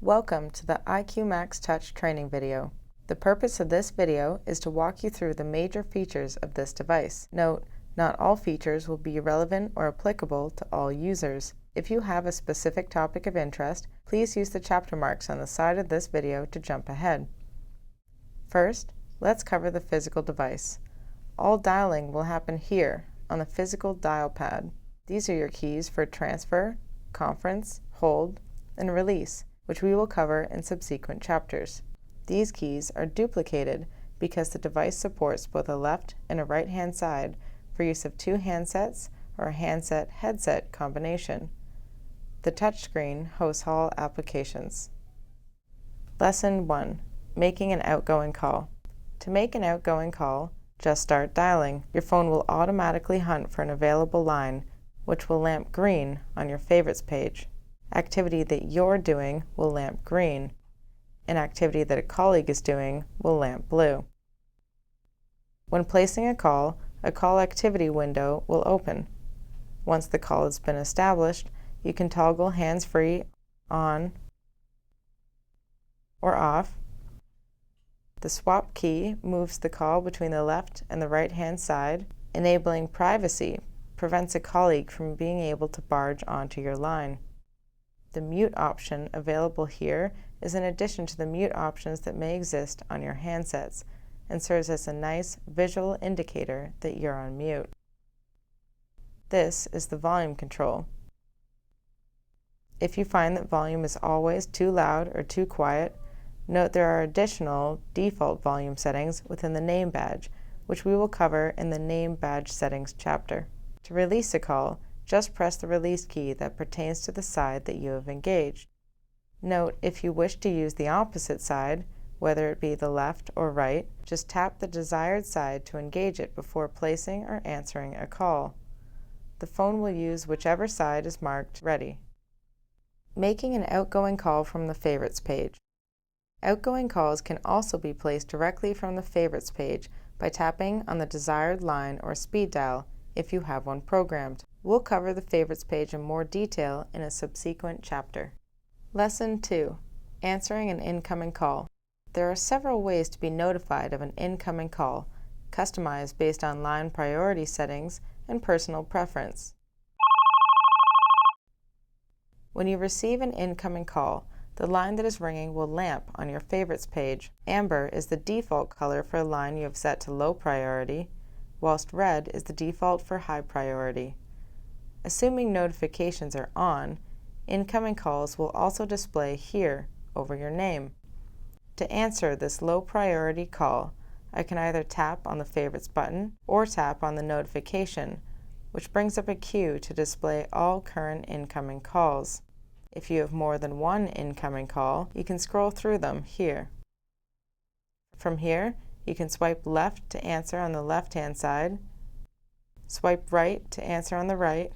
Welcome to the IQ Max Touch training video. The purpose of this video is to walk you through the major features of this device. Note, not all features will be relevant or applicable to all users. If you have a specific topic of interest, please use the chapter marks on the side of this video to jump ahead. First, let's cover the physical device. All dialing will happen here on the physical dial pad. These are your keys for transfer, conference, hold, and release, which we will cover in subsequent chapters. These keys are duplicated because the device supports both a left and a right-hand side for use of two handsets or a handset-headset combination. The touchscreen hosts all applications. Lesson 1. Making an outgoing call. To make an outgoing call, just start dialing. Your phone will automatically hunt for an available line, which will lamp green on your favorites page. Activity that you're doing will lamp green. An activity that a colleague is doing will lamp blue. When placing a call activity window will open. Once the call has been established, you can toggle hands-free on or off. The swap key moves the call between the left and the right-hand side. Enabling privacy prevents a colleague from being able to barge onto your line. The mute option available here is in addition to the mute options that may exist on your handsets and serves as a nice visual indicator that you're on mute. This is the volume control. If you find that volume is always too loud or too quiet, note there are additional default volume settings within the name badge, which we will cover in the name badge settings chapter. To release a call, just press the release key that pertains to the side that you have engaged. Note, if you wish to use the opposite side, whether it be the left or right, just tap the desired side to engage it before placing or answering a call. The phone will use whichever side is marked ready. Making an outgoing call from the favorites page. Outgoing calls can also be placed directly from the favorites page by tapping on the desired line or speed dial if you have one programmed. We'll cover the favorites page in more detail in a subsequent chapter. Lesson 2. Answering an incoming call. There are several ways to be notified of an incoming call, customized based on line priority settings and personal preference. When you receive an incoming call, the line that is ringing will lamp on your favorites page. Amber is the default color for a line you have set to low priority, whilst red is the default for high priority. Assuming notifications are on, incoming calls will also display here over your name. To answer this low priority call, I can either tap on the favorites button or tap on the notification, which brings up a queue to display all current incoming calls. If you have more than one incoming call, you can scroll through them here. From here, you can swipe left to answer on the left-hand side, swipe right to answer on the right,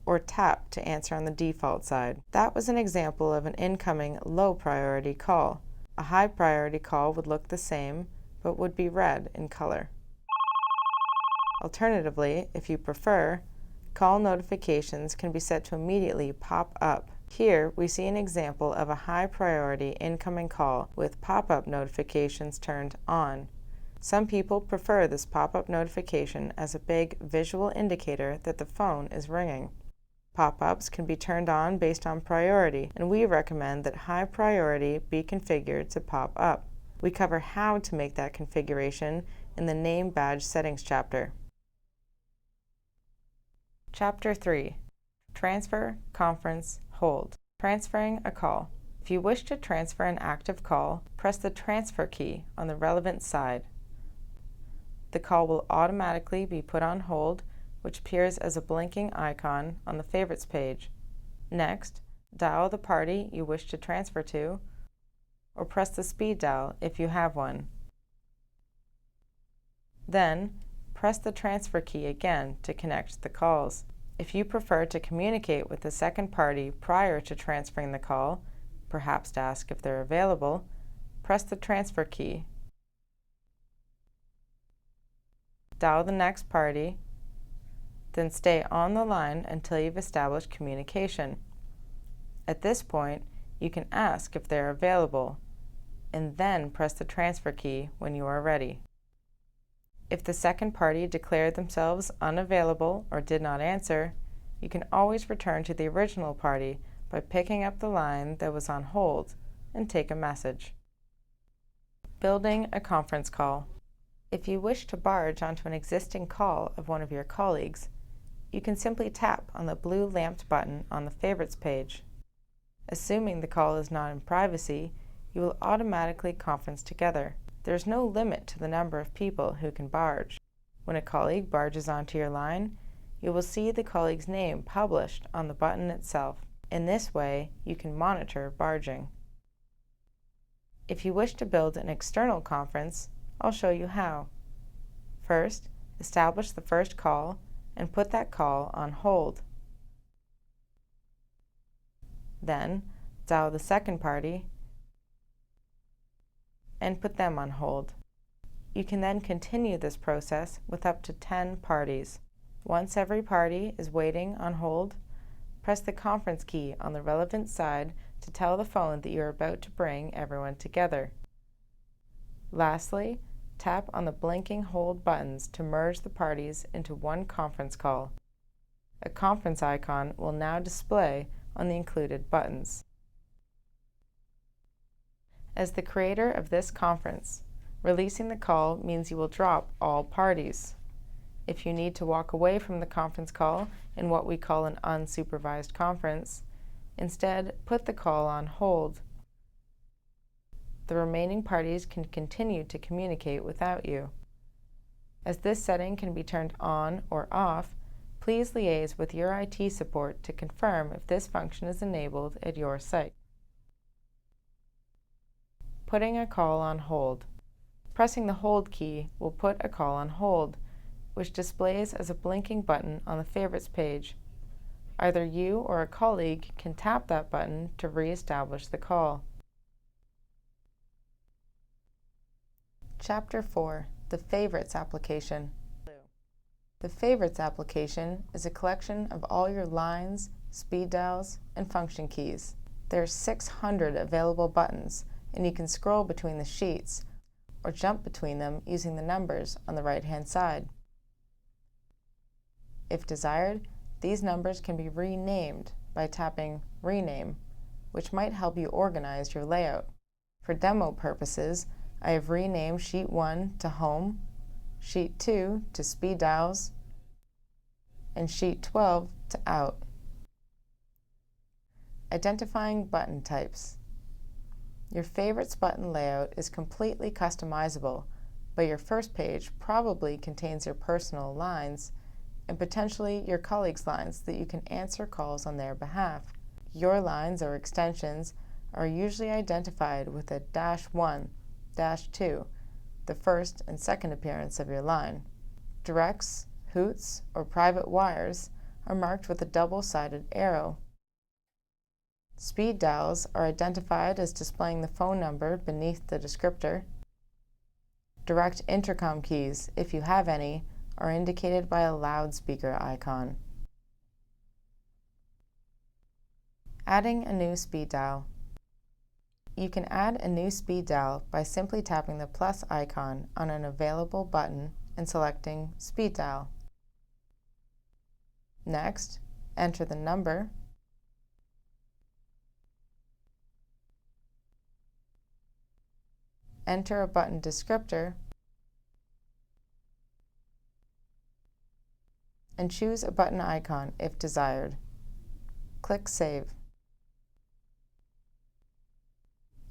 or tap to answer on the default side. That was an example of an incoming low priority call. A high priority call would look the same, but would be red in color. Alternatively, if you prefer, call notifications can be set to immediately pop up. Here we see an example of a high priority incoming call with pop-up notifications turned on. Some people prefer this pop-up notification as a big visual indicator that the phone is ringing. Pop-ups can be turned on based on priority, and we recommend that high priority be configured to pop up. We cover how to make that configuration in the name badge settings chapter. Chapter 3. Transfer, conference, hold. Transferring a call. If you wish to transfer an active call, press the transfer key on the relevant side. The call will automatically be put on hold, which appears as a blinking icon on the favorites page. Next, dial the party you wish to transfer to, or press the speed dial if you have one. Then, press the transfer key again to connect the calls. If you prefer to communicate with the second party prior to transferring the call, perhaps to ask if they're available, press the transfer key. Dial the next party, then stay on the line until you've established communication. At this point, You can ask if they are available, and then press the transfer key when you are ready. If the second party declared themselves unavailable or did not answer, you can always return to the original party by picking up the line that was on hold and take a message. Building a conference call. If you wish to barge onto an existing call of one of your colleagues, you can simply tap on the blue lamped button on the Favorites page. Assuming the call is not in privacy, you will automatically conference together. There is no limit to the number of people who can barge. When a colleague barges onto your line, you will see the colleague's name published on the button itself. In this way, you can monitor barging. If you wish to build an external conference, I'll show you how. First, establish the first call and put that call on hold. Then, dial the second party and put them on hold. You can then continue this process with up to 10 parties. Once every party is waiting on hold, press the conference key on the relevant side to tell the phone that you are about to bring everyone together. Lastly, tap on the blinking hold buttons to merge the parties into one conference call. A conference icon will now display on the included buttons. As the creator of this conference, releasing the call means you will drop all parties. If you need to walk away from the conference call in what we call an unsupervised conference, instead put the call on hold. The remaining parties can continue to communicate without you. As this setting can be turned on or off, please liaise with your IT support to confirm if this function is enabled at your site. Putting a call on hold. Pressing the hold key will put a call on hold, which displays as a blinking button on the Favorites page. Either you or a colleague can tap that button to re-establish the call. Chapter 4. The Favorites application. The Favorites application is a collection of all your lines, speed dials, and function keys. There are 600 available buttons, and you can scroll between the sheets or jump between them using the numbers on the right-hand side. If desired, these numbers can be renamed by tapping Rename, which might help you organize your layout. For demo purposes, I have renamed Sheet 1 to Home, Sheet 2 to Speed Dials, and Sheet 12 to Out. Identifying button types. Your Favorites button layout is completely customizable, but your first page probably contains your personal lines and potentially your colleagues' lines that you can answer calls on their behalf. Your lines or extensions are usually identified with a -1, -2, the first and second appearance of your line. Directs, hoots, or private wires are marked with a double-sided arrow. Speed dials are identified as displaying the phone number beneath the descriptor. Direct intercom keys, if you have any, are indicated by a loudspeaker icon. Adding a new speed dial. You can add a new speed dial by simply tapping the plus icon on an available button and selecting Speed Dial. Next, enter the number, enter a button descriptor, and choose a button icon if desired. Click Save.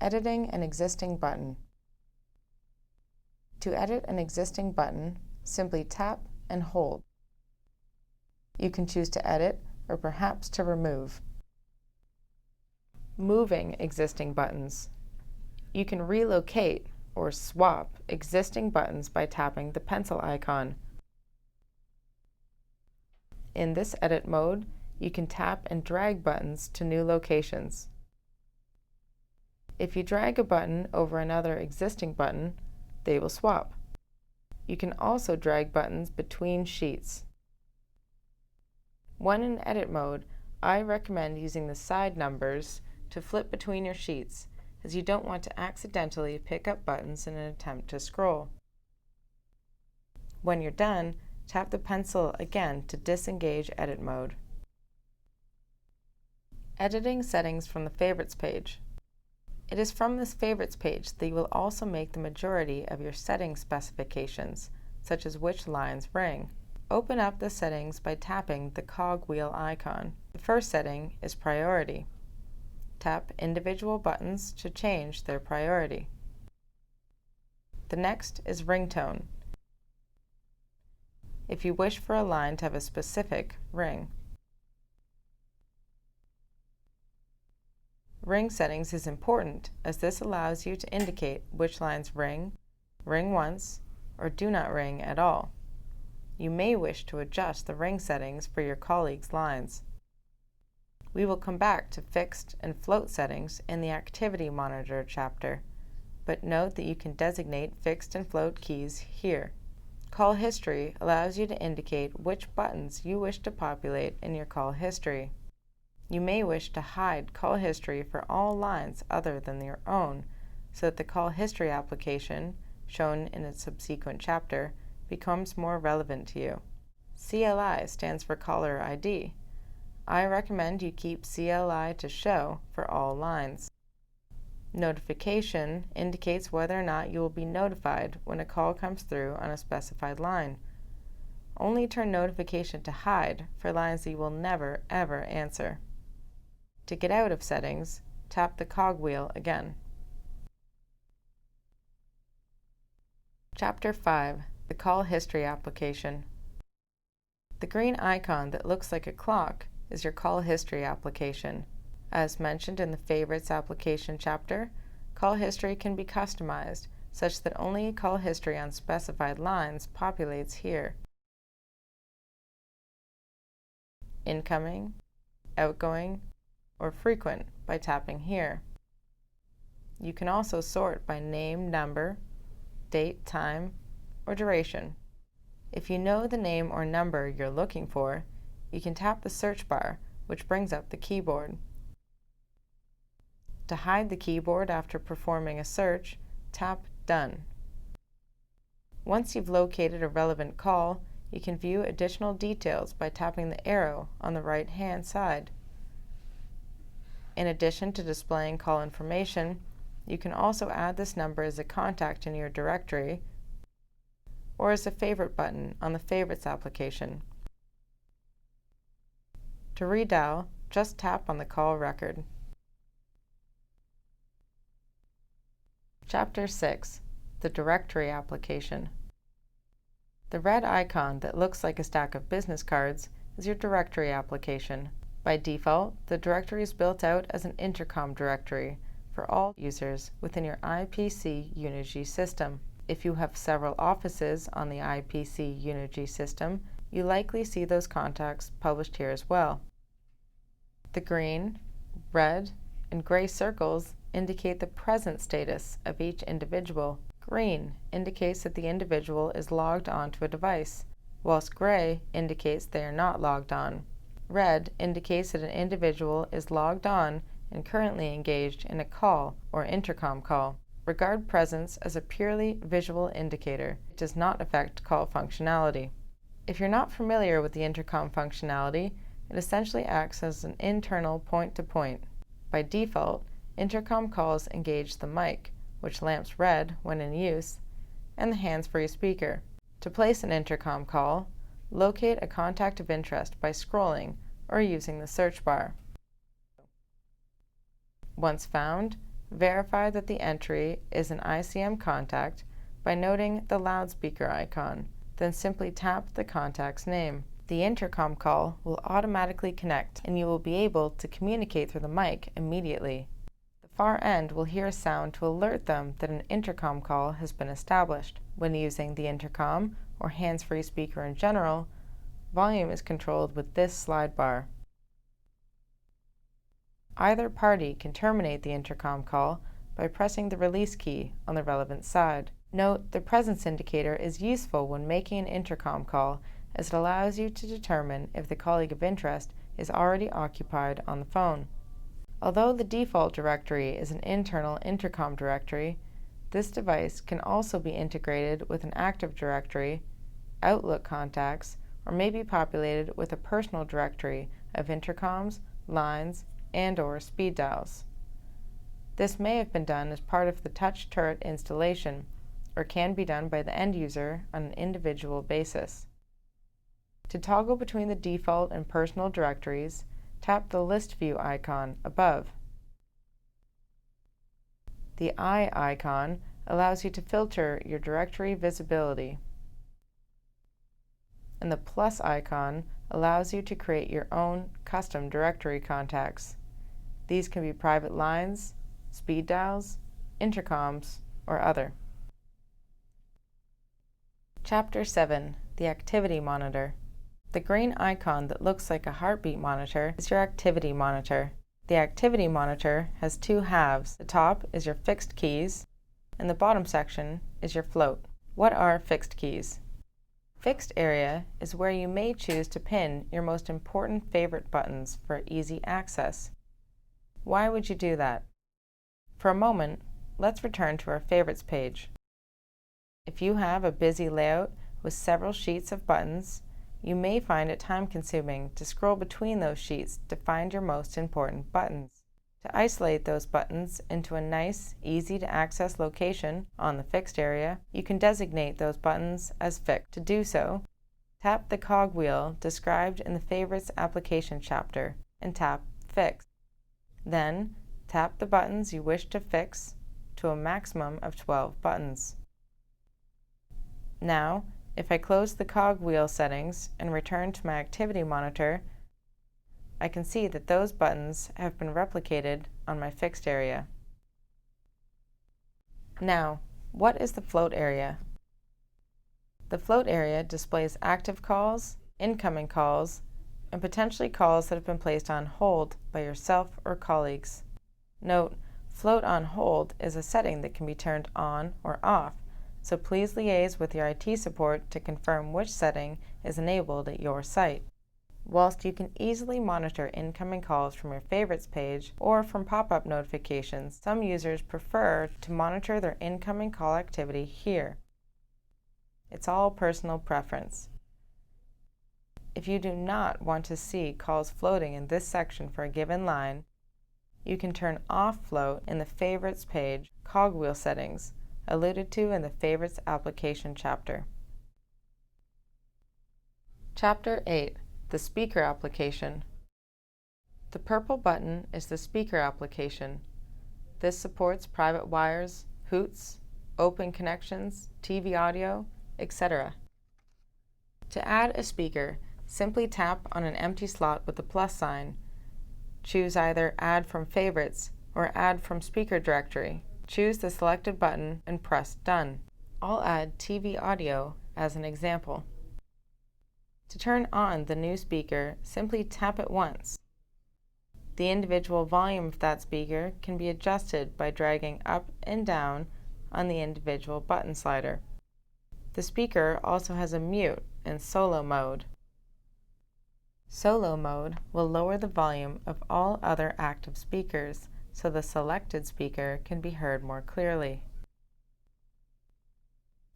Editing an existing button. To edit an existing button, simply tap and hold. You can choose to edit or perhaps to remove. Moving existing buttons. You can relocate or swap existing buttons by tapping the pencil icon. In this edit mode, you can tap and drag buttons to new locations. If you drag a button over another existing button, they will swap. You can also drag buttons between sheets. When in edit mode, I recommend using the side numbers to flip between your sheets, as you don't want to accidentally pick up buttons in an attempt to scroll. When you're done, tap the pencil again to disengage edit mode. Editing settings from the Favorites page. It is from this Favorites page that you will also make the majority of your settings specifications, such as which lines ring. Open up the settings by tapping the cogwheel icon. The first setting is priority. Tap individual buttons to change their priority. The next is ringtone. If you wish for a line to have a specific ring. Ring settings is important as this allows you to indicate which lines ring, ring once, or do not ring at all. You may wish to adjust the ring settings for your colleagues' lines. We will come back to fixed and float settings in the Activity Monitor chapter, but note that you can designate fixed and float keys here. Call history allows you to indicate which buttons you wish to populate in your call history. You may wish to hide call history for all lines other than your own, so that the call history application, shown in a subsequent chapter, becomes more relevant to you. CLI stands for Caller ID. I recommend you keep CLI to show for all lines. Notification indicates whether or not you will be notified when a call comes through on a specified line. Only turn notification to hide for lines that you will never ever answer. To get out of settings, tap the cogwheel again. Chapter 5. The Call History Application. The green icon that looks like a clock is your call history application. As mentioned in the Favorites application chapter, call history can be customized such that only call history on specified lines populates here. Incoming, outgoing, or frequent by tapping here. You can also sort by name, number, date, time, or duration. If you know the name or number you're looking for, you can tap the search bar, which brings up the keyboard. To hide the keyboard after performing a search, tap Done. Once you've located a relevant call, you can view additional details by tapping the arrow on the right-hand side. In addition to displaying call information, you can also add this number as a contact in your directory or as a favorite button on the Favorites application. To redial, just tap on the call record. Chapter 6. The Directory Application. The red icon that looks like a stack of business cards is your directory application. By default, the directory is built out as an intercom directory for all users within your IPC Unigee system. If you have several offices on the IPC Unigee system, you likely see those contacts published here as well. The green, red, and gray circles indicate the present status of each individual. Green indicates that the individual is logged on to a device, whilst gray indicates they are not logged on. Red indicates that an individual is logged on and currently engaged in a call or intercom call. Regard presence as a purely visual indicator. It does not affect call functionality. If you're not familiar with the intercom functionality, it essentially acts as an internal point-to-point. By default, intercom calls engage the mic, which lamps red when in use, and the hands-free speaker. To place an intercom call, locate a contact of interest by scrolling or using the search bar. Once found, verify that the entry is an ICM contact by noting the loudspeaker icon, then simply tap the contact's name. The intercom call will automatically connect and you will be able to communicate through the mic immediately. The far end will hear a sound to alert them that an intercom call has been established. When using the intercom or hands-free speaker in general, volume is controlled with this slide bar. Either party can terminate the intercom call by pressing the release key on the relevant side. Note, the presence indicator is useful when making an intercom call as it allows you to determine if the colleague of interest is already occupied on the phone. Although the default directory is an internal intercom directory, this device can also be integrated with an Active Directory, Outlook contacts, or may be populated with a personal directory of intercoms, lines, and/or speed dials. This may have been done as part of the Touch Turret installation, or can be done by the end user on an individual basis. To toggle between the default and personal directories, tap the List View icon above. The eye icon allows you to filter your directory visibility, and the plus icon allows you to create your own custom directory contacts. These can be private lines, speed dials, intercoms, or other. Chapter 7. The Activity Monitor. The green icon that looks like a heartbeat monitor is your activity monitor. The activity monitor has two halves. The top is your fixed keys, and the bottom section is your float. What are fixed keys? Fixed area is where you may choose to pin your most important favorite buttons for easy access. Why would you do that? For a moment, let's return to our favorites page. If you have a busy layout with several sheets of buttons, you may find it time-consuming to scroll between those sheets to find your most important buttons. To isolate those buttons into a nice, easy-to-access location on the fixed area, you can designate those buttons as fixed. To do so, tap the cogwheel described in the Favorites application chapter and tap Fix. Then, tap the buttons you wish to fix to a maximum of 12 buttons. Now, if I close the cogwheel settings and return to my activity monitor, I can see that those buttons have been replicated on my fixed area. Now, what is the float area? The float area displays active calls, incoming calls, and potentially calls that have been placed on hold by yourself or colleagues. Note, float on hold is a setting that can be turned on or off, so please liaise with your IT support to confirm which setting is enabled at your site. Whilst you can easily monitor incoming calls from your favorites page or from pop-up notifications, some users prefer to monitor their incoming call activity here. It's all personal preference. If you do not want to see calls floating in this section for a given line, you can turn off float in the favorites page cogwheel settings, alluded to in the Favorites application chapter. Chapter 8. The Speaker Application. The purple button is the Speaker application. This supports private wires, hoots, open connections, TV audio, etc. To add a speaker, simply tap on an empty slot with the plus sign. Choose either Add from Favorites or Add from Speaker Directory. Choose the selected button and press Done. I'll add TV audio as an example. To turn on the new speaker, simply tap it once. The individual volume of that speaker can be adjusted by dragging up and down on the individual button slider. The speaker also has a mute and solo mode. Solo mode will lower the volume of all other active speakers, so the selected speaker can be heard more clearly.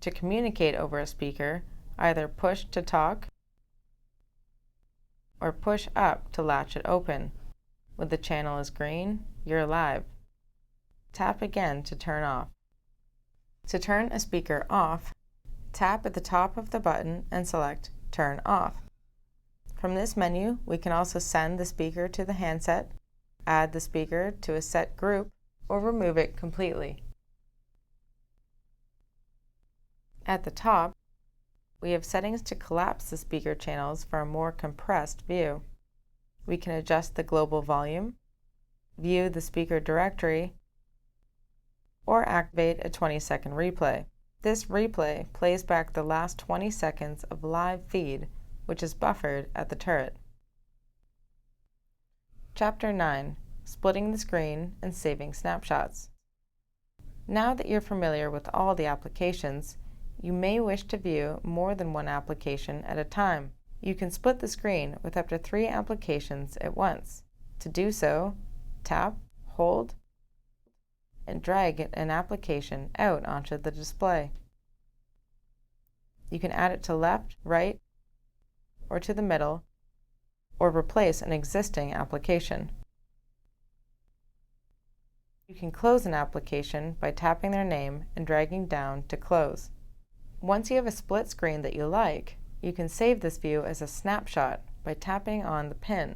To communicate over a speaker, either push to talk or push up to latch it open. When the channel is green, you're live. Tap again to turn off. To turn a speaker off, tap at the top of the button and select Turn Off. From this menu, we can also send the speaker to the handset, add the speaker to a set group, or remove it completely. At the top, we have settings to collapse the speaker channels for a more compressed view. We can adjust the global volume, view the speaker directory, or activate a 20-second replay. This replay plays back the last 20 seconds of live feed, which is buffered at the turret. Chapter 9. Splitting the screen and saving snapshots. Now that you're familiar with all the applications, you may wish to view more than one application at a time. You can split the screen with up to 3 applications at once. To do so, tap, hold, and drag an application out onto the display. You can add it to left, right, or to the middle, or replace an existing application. You can close an application by tapping their name and dragging down to close. Once you have a split screen that you like, you can save this view as a snapshot by tapping on the pin.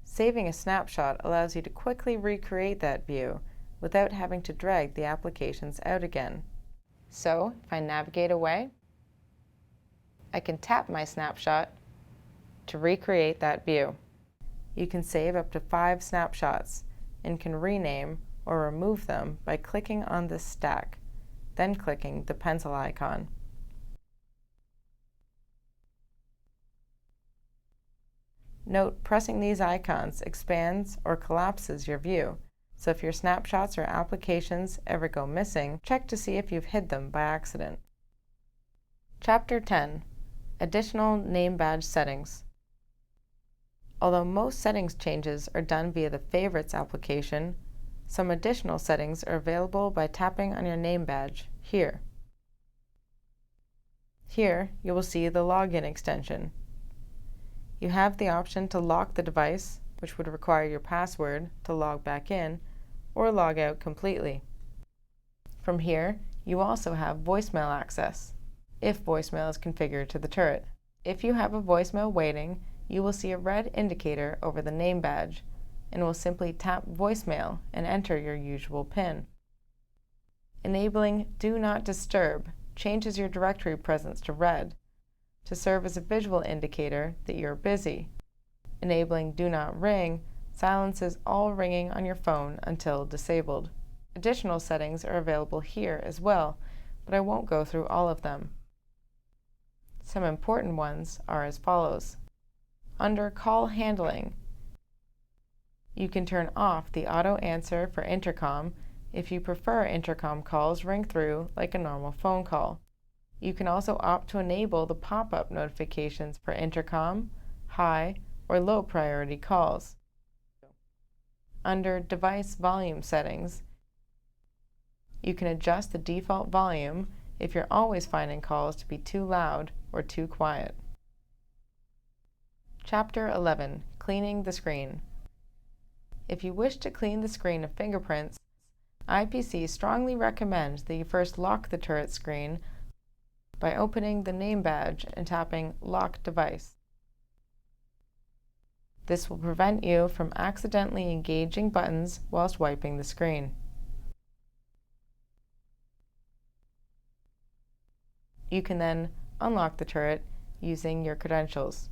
Saving a snapshot allows you to quickly recreate that view without having to drag the applications out again. So, if I navigate away, I can tap my snapshot to recreate that view. You can save up to 5 snapshots and can rename or remove them by clicking on this stack, then clicking the pencil icon. Note, pressing these icons expands or collapses your view, so if your snapshots or applications ever go missing, check to see if you've hid them by accident. Chapter 10. Additional Name Badge Settings. Although most settings changes are done via the Favorites application, some additional settings are available by tapping on your name badge here. Here, you will see the Login extension. You have the option to lock the device, which would require your password to log back in, or log out completely. From here, you also have voicemail access, if voicemail is configured to the turret. If you have a voicemail waiting, you will see a red indicator over the name badge, and will simply tap voicemail and enter your usual PIN. Enabling Do Not Disturb changes your directory presence to red, to serve as a visual indicator that you're busy. Enabling Do Not Ring silences all ringing on your phone until disabled. Additional settings are available here as well, but I won't go through all of them. Some important ones are as follows. Under Call Handling, you can turn off the auto answer for intercom if you prefer intercom calls ring through like a normal phone call. You can also opt to enable the pop-up notifications for intercom, high, or low priority calls. Under Device Volume Settings, you can adjust the default volume if you're always finding calls to be too loud or too quiet. Chapter 11. Cleaning the Screen. If you wish to clean the screen of fingerprints, IPC strongly recommends that you first lock the turret screen by opening the name badge and tapping Lock Device. This will prevent you from accidentally engaging buttons whilst wiping the screen. You can then unlock the turret using your credentials.